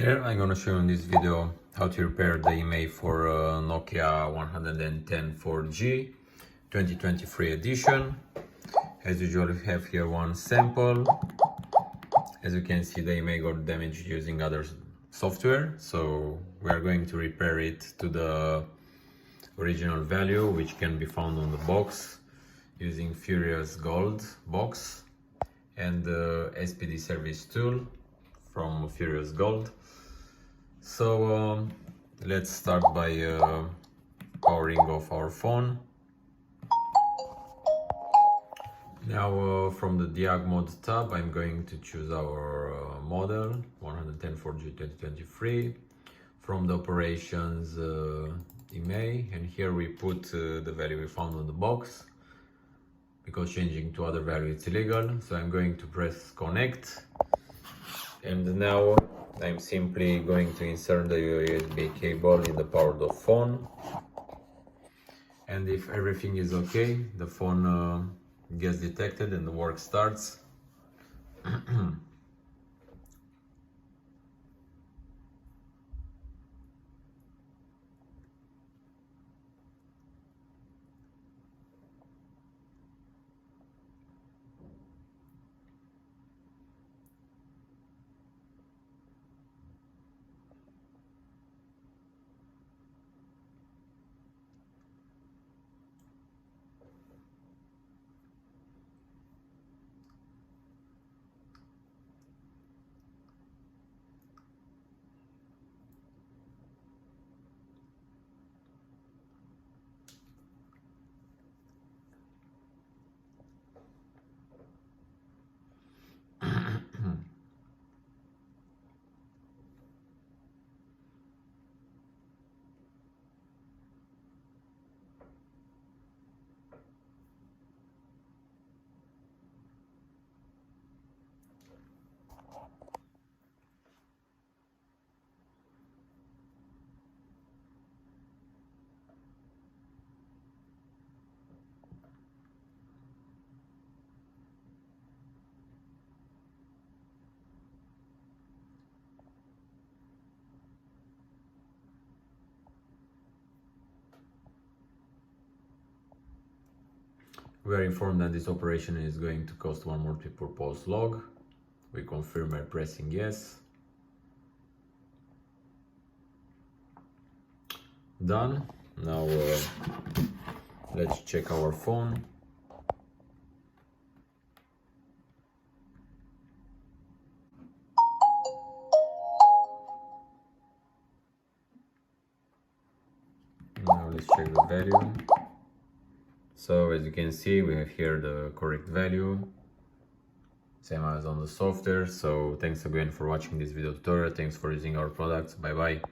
there, I'm gonna show you in this video how to repair the Imei for Nokia 110 4G 2023 edition. As usual, we have here one sample. As you can see, the Imei got damaged using other software, so we are going to repair it to the original value, which can be found on the box using Furiousgold box and the SPD service tool from Furiousgold. So let's start by powering off our phone. Now from the Diag mode tab, I'm going to choose our model 110 4G 2023. From the operations, Imei, and here we put the value we found on the box, because changing to other value it's illegal. So I'm going to press connect, and now I'm simply going to insert the USB cable in the powered off phone, and if everything is okay, the phone gets detected and the work starts. We are informed that this operation is going to cost one multi-purpose log. We confirm by pressing yes. Done. Now let's check our phone. Now let's check the value. So as you can see, we have here the correct value, same as on the software. So thanks again for watching this video tutorial. Thanks for using our products. Bye bye.